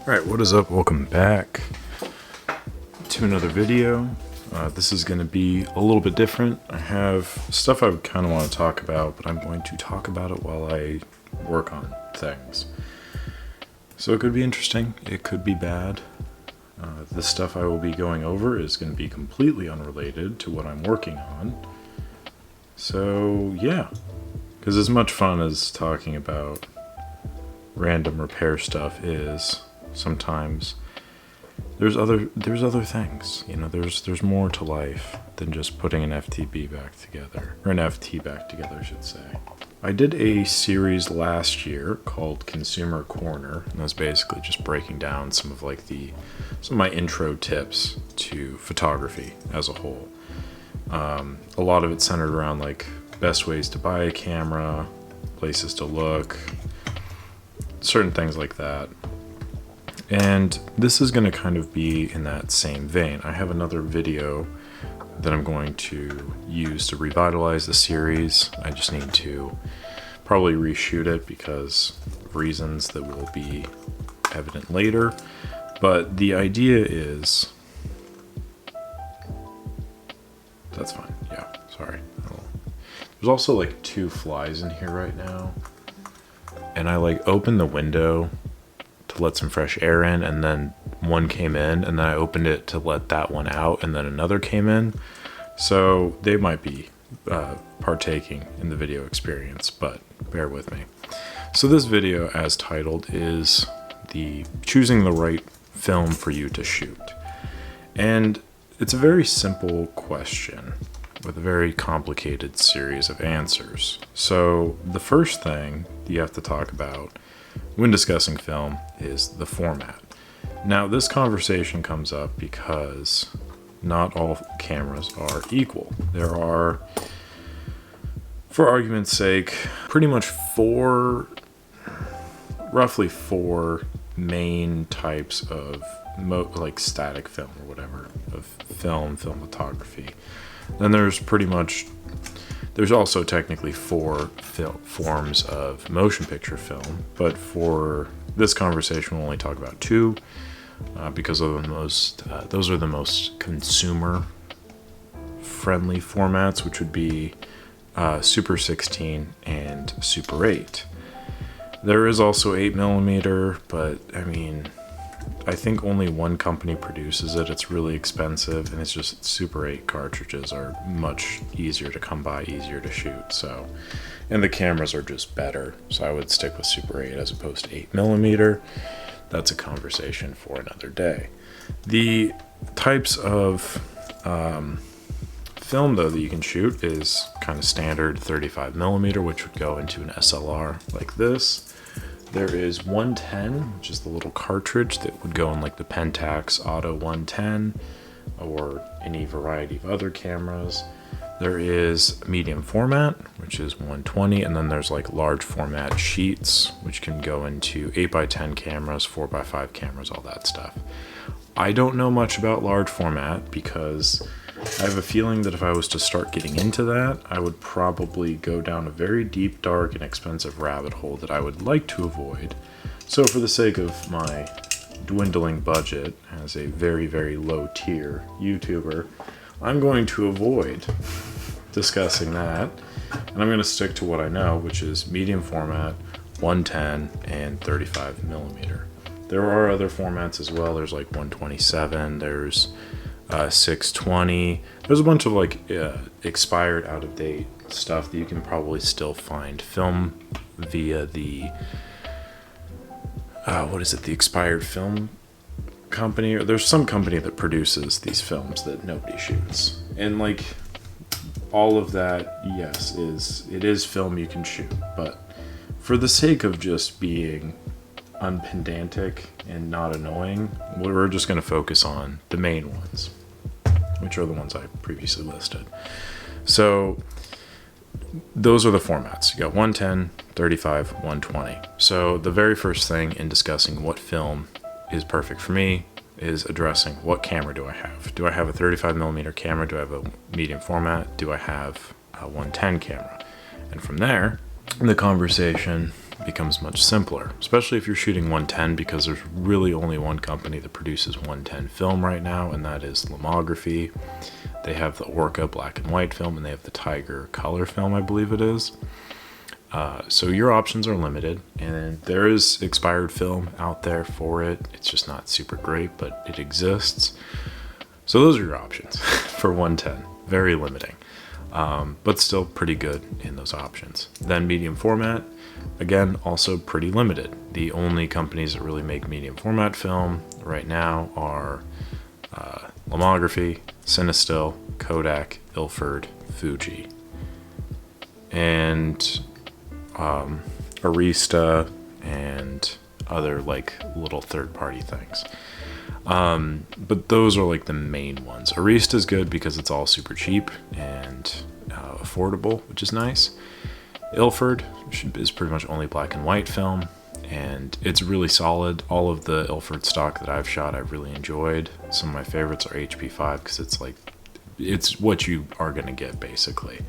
Alright, what is up? Welcome back to another video. This is going to be a little bit different. I have stuff I kind of want to talk about, but I'm going to talk about it while I work on things. So it could be interesting, it could be bad. The stuff I will be going over is going to be completely unrelated to what I'm working on. So yeah, because as much fun as talking about random repair stuff is, sometimes there's other things, you know, there's more to life than just putting an FTB back together, or an FT back together, I should say. I did a series last year called Consumer Corner, and that's basically just breaking down some of my intro tips to photography as a whole. A lot of it centered around like best ways to buy a camera, places to look, certain things like that. And this is going to kind of be in that same vein. I have another video that I'm going to use to revitalize the series. I just need to probably reshoot it because of reasons that will be evident later. But the idea is... That's fine. Yeah, sorry. There's also like 2 flies in here right now. And I like opened the window to let some fresh air in, and then one came in, and then I opened it to let that one out, and then another came in. So they might be partaking in the video experience, but bear with me. So this video, as titled, is the choosing the right film for you to shoot. And it's a very simple question with a very complicated series of answers. So the first thing you have to talk about when discussing film is the format. Now, this conversation comes up because not all cameras are equal. There are, for argument's sake, pretty much roughly four main types of like static film or whatever, of film photography. Then there's also technically 4 forms of motion picture film, but for this conversation we'll only talk about 2 because of those are the most consumer friendly formats, which would be Super 16 and Super 8. There is also 8mm, but I mean, I think only one company produces it. It's really expensive, and it's just Super 8 cartridges are much easier to come by, easier to shoot. So, and the cameras are just better. So I would stick with Super 8 as opposed to 8mm. That's a conversation for another day. The types of film though that you can shoot is kind of standard 35mm, which would go into an SLR like this. There is 110, which is the little cartridge that would go in like the Pentax Auto 110 or any variety of other cameras. There is medium format, which is 120, and then there's like large format sheets, which can go into 8x10 cameras, 4x5 cameras, all that stuff. I don't know much about large format because I have a feeling that if I was to start getting into that, I would probably go down a very deep, dark, and expensive rabbit hole that I would like to avoid. So for the sake of my dwindling budget as a very, very low tier YouTuber, I'm going to avoid discussing that. And I'm going to stick to what I know, which is medium format, 110, and 35mm. There are other formats as well. There's like 127, there's 620. There's a bunch of like expired, out of date stuff that you can probably still find film via the the expired film company, or there's some company that produces these films that nobody shoots. And like all of that, yes, it is film you can shoot, but for the sake of just being unpedantic and not annoying, we're just going to focus on the main ones, which are the ones I previously listed. So those are the formats. You got 110, 35, 120. So the very first thing in discussing what film is perfect for me is addressing what camera do I have. Do I have a 35mm camera? Do I have a medium format? Do I have a 110 camera? And from there, the conversation becomes much simpler, especially if you're shooting 110, because there's really only one company that produces 110 film right now, and that is Lomography. They have the Orca black and white film, and they have the Tiger color film, I believe it is. So your options are limited, and there is expired film out there for it. It's just not super great, but it exists. So those are your options for 110. Very limiting, but still pretty good in those options. Then medium format, again, also pretty limited. The only companies that really make medium format film right now are Lomography, Cinestill, Kodak, Ilford, Fuji, and Arista, and other like little third-party things. But those are like the main ones. Arista is good because it's all super cheap and affordable, which is nice. Ilford is pretty much only black and white film, and it's really solid. All of the Ilford stock that I've shot, I've really enjoyed. Some of my favorites are HP5 because it's what you are going to get basically.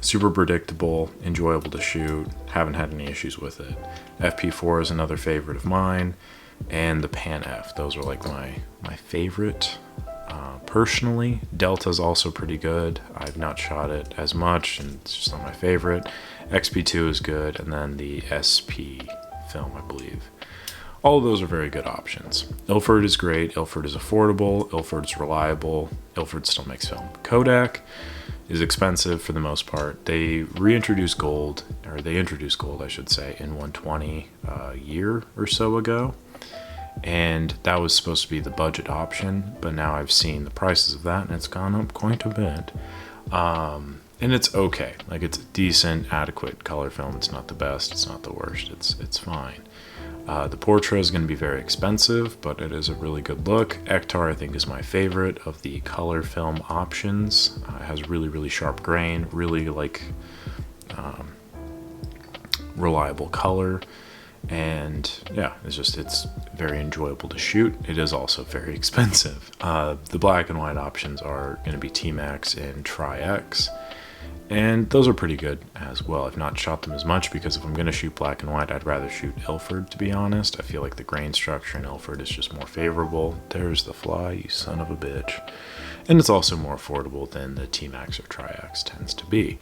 Super predictable, enjoyable to shoot, haven't had any issues with it. FP4 is another favorite of mine, and the Pan F. Those are like my favorite. Personally, Delta is also pretty good. I've not shot it as much, and it's just not my favorite. XP2 is good, and then the SP film, I believe. All of those are very good options. Ilford is great. Ilford is affordable. Ilford's reliable. Ilford still makes film. Kodak is expensive for the most part. They introduced gold, I should say, in 120 a year or so ago. And that was supposed to be the budget option, but now I've seen the prices of that, and it's gone up quite a bit. And it's okay. Like, it's decent, adequate color film. It's not the best. It's not the worst. It's fine. The Portra is going to be very expensive, but it is a really good look. Ektar, I think, is my favorite of the color film options. It has really, really sharp grain, really like reliable color. And yeah, it's very enjoyable to shoot. It is also very expensive. The black and white options are going to be T-Max and Tri-X, and those are pretty good as well. I've not shot them as much because if I'm going to shoot black and white, I'd rather shoot Ilford, to be honest. I feel like the grain structure in Ilford is just more favorable. There's the fly, you son of a bitch. And it's also more affordable than the T-Max or Tri-X tends to be.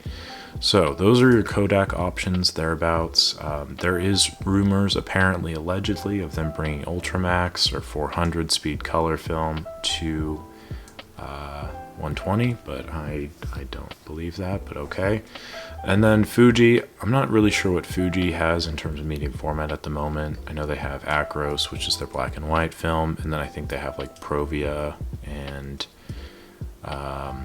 So those are your Kodak options thereabouts. There is rumors, apparently, allegedly, of them bringing Ultramax or 400 speed color film to 120, but I don't believe that, but okay. And then Fuji, I'm not really sure what Fuji has in terms of medium format at the moment. I know they have Acros, which is their black and white film, and then I think they have like Provia, and I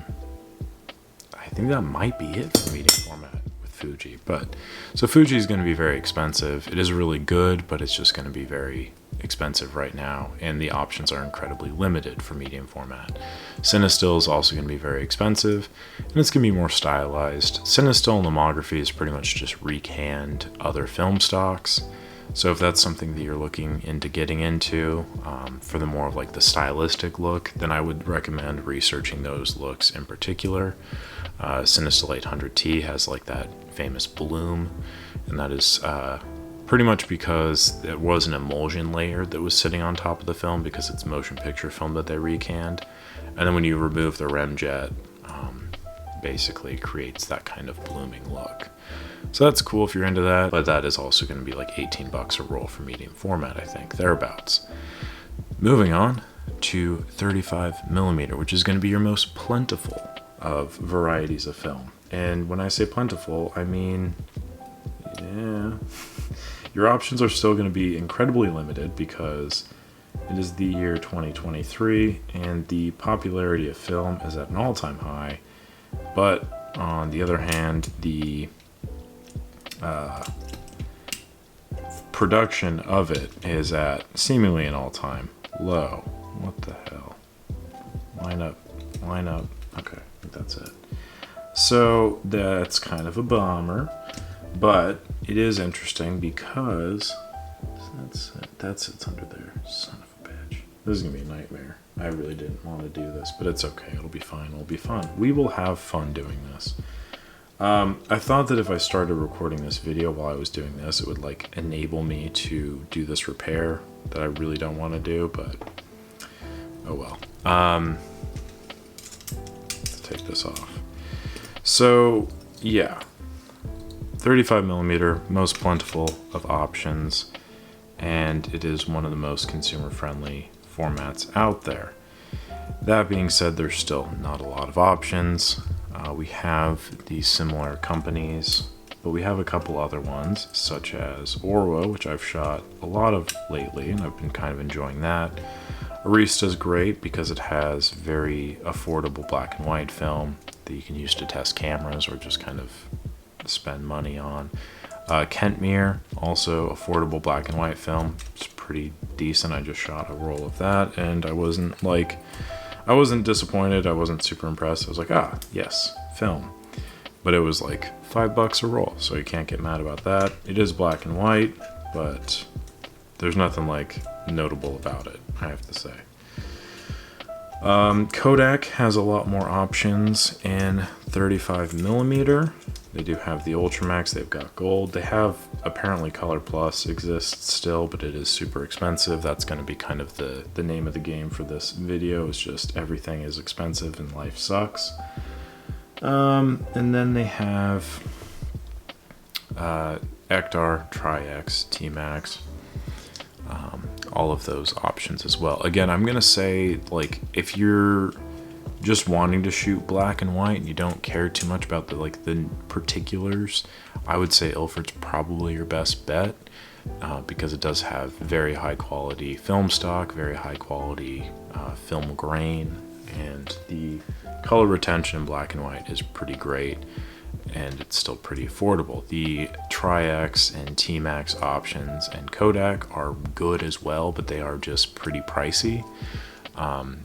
think that might be it for medium format with Fuji. But so Fuji is going to be very expensive. It is really good, but it's just going to be very expensive right now, and the options are incredibly limited for medium format. Cinestill is also going to be very expensive, and it's going to be more stylized. Cinestill and Lomography is pretty much just recanned other film stocks. So if that's something that you're looking into getting into for the more of like the stylistic look, then I would recommend researching those looks in particular. Cinestill 800T has like that famous bloom, and that is pretty much because it was an emulsion layer that was sitting on top of the film because it's motion picture film that they recanned. And then when you remove the remjet, basically creates that kind of blooming look. So that's cool if you're into that, but that is also going to be like $18 a roll for medium format, I think, thereabouts. Moving on to 35mm, which is going to be your most plentiful of varieties of film. And when I say plentiful, I mean, yeah, your options are still going to be incredibly limited because it is the year 2023 and the popularity of film is at an all-time high. But on the other hand, the production of it is at seemingly an all-time low. What the hell? Line up. Okay, I think that's it. So that's kind of a bummer, but it is interesting because that's under there. Son of a bitch. This is gonna be a nightmare. I really didn't want to do this, but it's okay. It'll be fine. It'll be fun. We will have fun doing this. I thought that if I started recording this video while I was doing this, it would like enable me to do this repair that I really don't want to do, but oh well. Let's take this off. So yeah, 35mm, most plentiful of options, and it is one of the most consumer friendly formats out there. That being said, there's still not a lot of options. We have these similar companies, but we have a couple other ones, such as ORWO, which I've shot a lot of lately, and I've been kind of enjoying that. Arista is great because it has very affordable black and white film that you can use to test cameras or just kind of spend money on. Kentmere, also affordable black and white film. It's pretty decent. I just shot a roll of that, and I wasn't disappointed. I wasn't super impressed. I was like, yes, film. But it was like $5 a roll, so you can't get mad about that. It is black and white, but there's nothing like notable about it, I have to say. Kodak has a lot more options in 35mm. They do have the Ultramax, they've got gold. They have apparently Color Plus exists still, but it is super expensive. That's going to be kind of the name of the game for this video, is just everything is expensive and life sucks. And then they have Ektar, Tri-X, T-Max, all of those options as well. Again, I'm going to say, like, if you're just wanting to shoot black and white and you don't care too much about the particulars, I would say Ilford's probably your best bet, because it does have very high quality film stock, very high quality film grain, and the color retention in black and white is pretty great, and it's still pretty affordable. The Tri-X and T-Max options and Kodak are good as well, but they are just pretty pricey.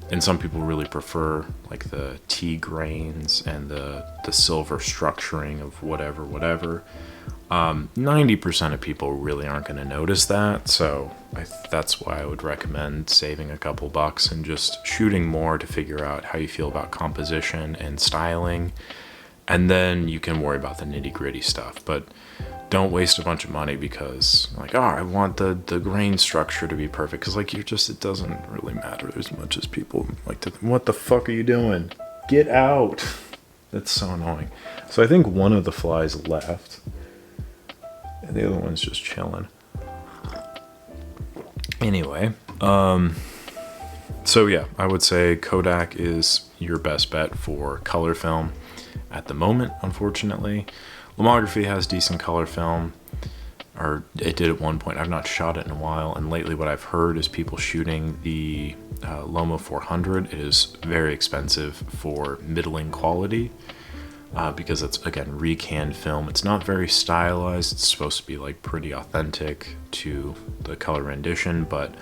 And some people really prefer like the T grains and the silver structuring of whatever. 90% of people really aren't going to notice that, so that's why I would recommend saving a couple bucks and just shooting more to figure out how you feel about composition and styling, and then you can worry about the nitty-gritty stuff. But don't waste a bunch of money because, like, I want the grain structure to be perfect, because like it doesn't really matter as much as people like to. What the fuck are you doing? Get out! That's so annoying. So I think one of the flies left, and the other one's just chilling. Anyway, so yeah, I would say Kodak is your best bet for color film at the moment, unfortunately. Lomography has decent color film, or it did at one point. I've not shot it in a while, and lately what I've heard is people shooting the Lomo 400. It is very expensive for middling quality, because it's, again, recanned film. It's not very stylized. It's supposed to be like pretty authentic to the color rendition, but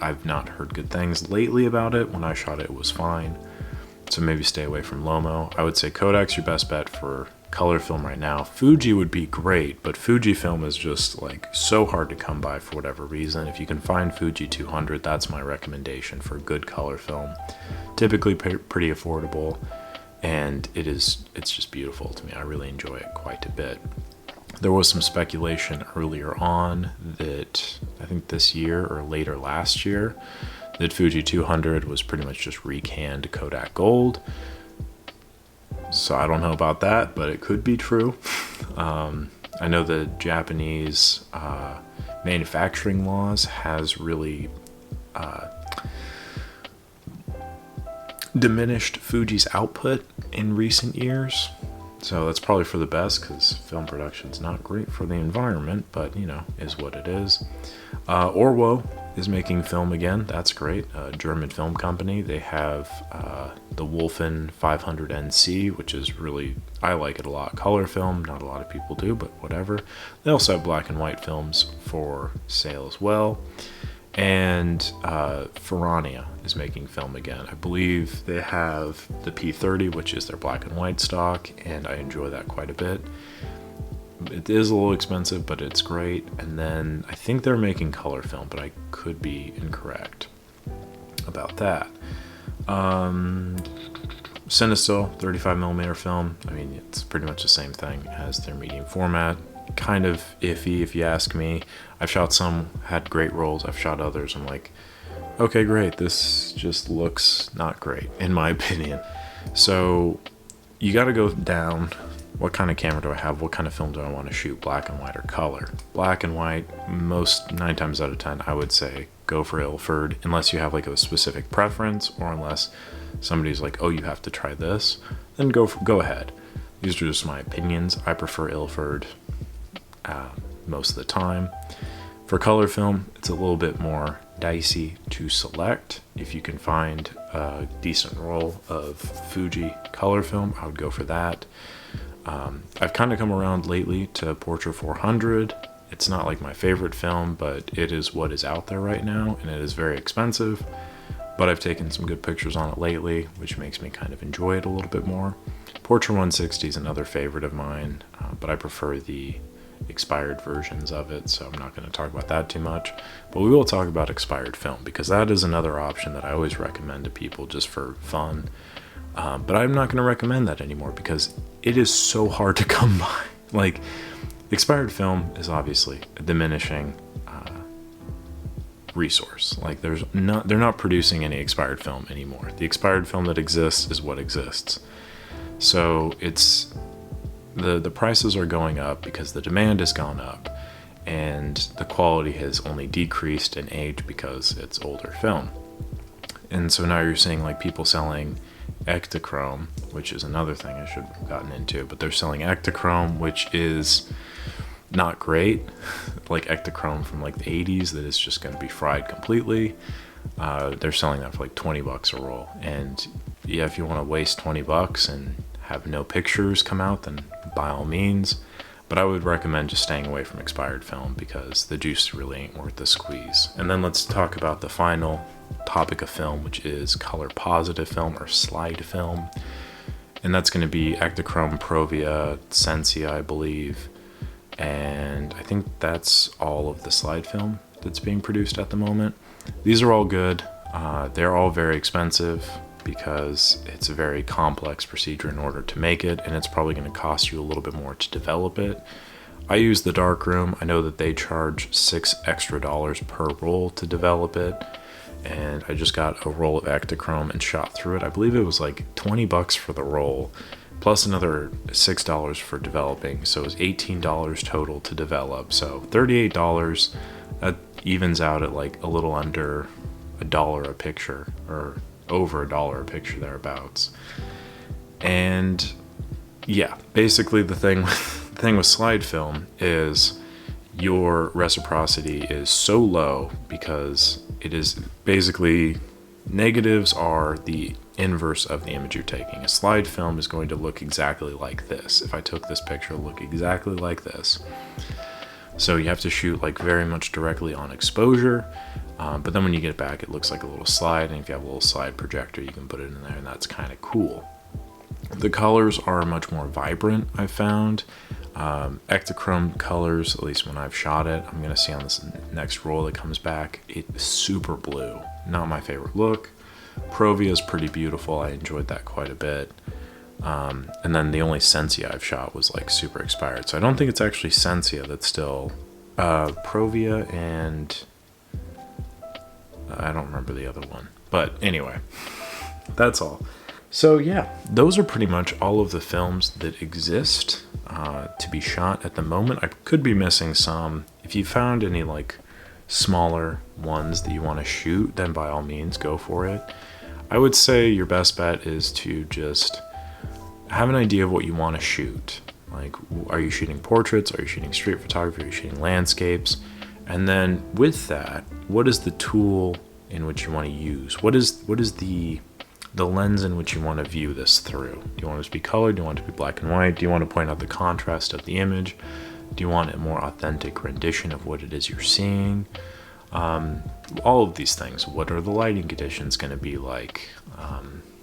I've not heard good things lately about it. When I shot it, it was fine. So maybe stay away from Lomo. I would say Kodak's your best bet for color film right now. Fuji would be great, but Fujifilm is just like so hard to come by for whatever reason. If you can find Fuji 200, that's my recommendation for good color film. Typically pretty affordable, and it's just beautiful to me. I really enjoy it quite a bit. There was some speculation earlier on that I think this year or later last year that Fuji 200 was pretty much just recanned Kodak Gold. So I don't know about that, but it could be true. I know the Japanese manufacturing laws has really diminished Fuji's output in recent years. So that's probably for the best, because film production's not great for the environment, but you know, is what it is. ORWO is making film again. That's great. A German film company. They have the Wolfen 500NC, which is really, I like it a lot. Color film, not a lot of people do, but whatever. They also have black and white films for sale as well. And Ferrania is making film again. I believe they have the P30, which is their black and white stock, and I enjoy that quite a bit. It is a little expensive, but it's great. And then I think they're making color film, but I could be incorrect about that. Cinestill 35mm film. I mean, it's pretty much the same thing as their medium format. Kind of iffy if you ask me. I've shot some, had great rolls. I've shot others. I'm like, okay, great. This just looks not great, in my opinion. So you got to go down. What kind of camera do I have? What kind of film do I want to shoot? Black and white or color? Black and white, 9 times out of 10, I would say go for Ilford, unless you have like a specific preference, or unless somebody's like, oh, you have to try this, then go ahead. These are just my opinions. I prefer Ilford most of the time. For color film, it's a little bit more dicey to select. If you can find a decent roll of Fuji color film, I would go for that. I've kind of come around lately to Portra 400. It's not like my favorite film, but it is what is out there right now, and it is very expensive. But I've taken some good pictures on it lately, which makes me kind of enjoy it a little bit more. Portra 160 is another favorite of mine, but I prefer the expired versions of it, so I'm not going to talk about that too much. But we will talk about expired film, because that is another option that I always recommend to people just for fun. But I'm not going to recommend that anymore because it is so hard to come by. Like, expired film is obviously a diminishing resource. Like, they're not producing any expired film anymore. The expired film that exists is what exists. So it's the prices are going up because the demand has gone up, and the quality has only decreased in age because it's older film. And so now you're seeing like people selling Ektachrome, which is another thing I should have gotten into, but they're selling Ektachrome, which is not great. Like Ektachrome from like the 80s that is just going to be fried completely. They're selling that for like $20 a roll. And yeah, if you want to waste $20 and have no pictures come out, then by all means. But I would recommend just staying away from expired film because the juice really ain't worth the squeeze. And then let's talk about the final topic of film, which is color positive film or slide film. And that's going to be Ektachrome, Provia, Sensia, I believe. And I think that's all of the slide film that's being produced at the moment. These are all good. They're all very expensive because it's a very complex procedure in order to make it, and it's probably going to cost you a little bit more to develop it. I use the darkroom. I know that they charge $6 extra per roll to develop it, and I just got a roll of Ektachrome and shot through it. I believe it was like $20 for the roll, plus another $6 for developing, so it was $18 total to develop. So $38, that evens out at like a little under $1 a picture, or over $1 a picture thereabouts. And yeah, basically the thing with slide film is your reciprocity is so low because it is basically, negatives are the inverse of the image you're taking. A slide film is going to look exactly like this. If I took this picture, it'll look exactly like this. So you have to shoot like very much directly on exposure, but then when you get it back, it looks like a little slide, and if you have a little slide projector, you can put it in there, and that's kind of cool. The colors are much more vibrant, I've found. Ektachrome colors, at least when I've shot it, I'm going to see on this next roll that comes back, it's super blue. Not my favorite look. Provia is pretty beautiful. I enjoyed that quite a bit. And then the only Sensia I've shot was like super expired. So I don't think it's actually Sensia that's still Provia, and I don't remember the other one. But anyway, that's all. So yeah, those are pretty much all of the films that exist to be shot at the moment. I could be missing some. If you found any like smaller ones that you want to shoot, then by all means go for it. I would say your best bet is to just have an idea of what you want to shoot. Like, are you shooting portraits? Are you shooting street photography? Are you shooting landscapes? And then with that, what is the tool in which you want to use? What is the lens in which you want to view this through? Do you want it to be colored? Do you want it to be black and white? Do you want to point out the contrast of the image? Do you want a more authentic rendition of what it is you're seeing? All of these things. What are the lighting conditions going to be like?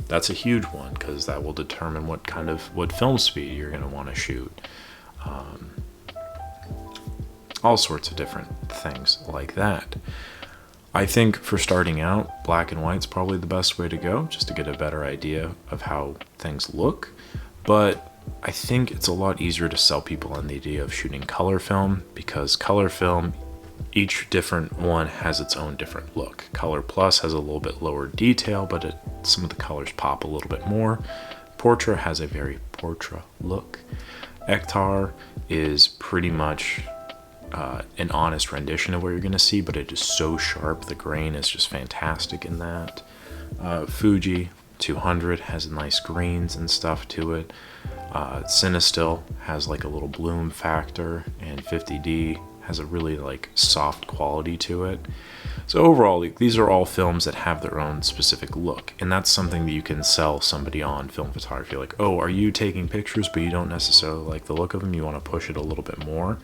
That's a huge one because that will determine what film speed you're going to want to shoot. All sorts of different things like that. I think for starting out, black and white's probably the best way to go, just to get a better idea of how things look. But I think it's a lot easier to sell people on the idea of shooting color film, because color film, each different one has its own different look. Color Plus has a little bit lower detail, but some of the colors pop a little bit more. Portrait has a very portrait look. Ektar is pretty much an honest rendition of what you're going to see, but it is so sharp. The grain is just fantastic in that. Fuji 200 has nice grains and stuff to it. Cinestill has like a little bloom factor, and 50D has a really like soft quality to it. So overall, these are all films that have their own specific look, and that's something that you can sell somebody on film photography. Like, oh, are you taking pictures but you don't necessarily like the look of them, you want to push it a little bit more,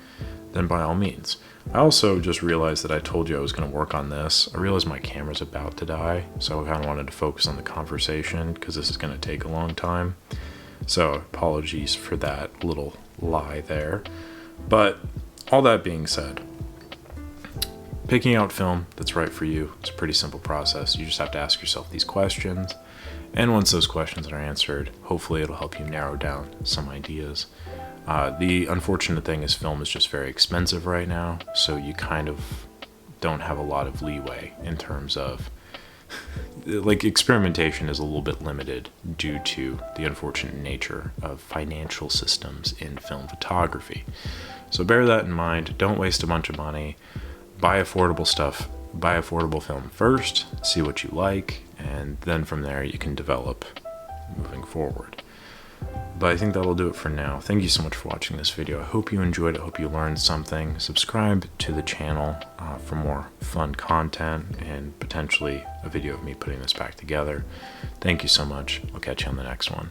then by all means. I also just realized that I told you I was going to work on this. I realized my camera's about to die, so I kind of wanted to focus on the conversation because this is going to take a long time. So apologies for that little lie there. But all that being said, picking out film that's right for you is a pretty simple process. You just have to ask yourself these questions, and once those questions are answered, hopefully it'll help you narrow down some ideas. The unfortunate thing is film is just very expensive right now, so you kind of don't have a lot of leeway in terms of like experimentation is a little bit limited due to the unfortunate nature of financial systems in film photography. So bear that in mind. Don't waste a bunch of money. Buy affordable stuff. Buy affordable film first, see what you like, and then from there you can develop moving forward. But I think that'll do it for now. Thank you so much for watching this video. I hope you enjoyed it. I hope you learned something. Subscribe to the channel for more fun content and potentially a video of me putting this back together. Thank you so much. I'll catch you on the next one.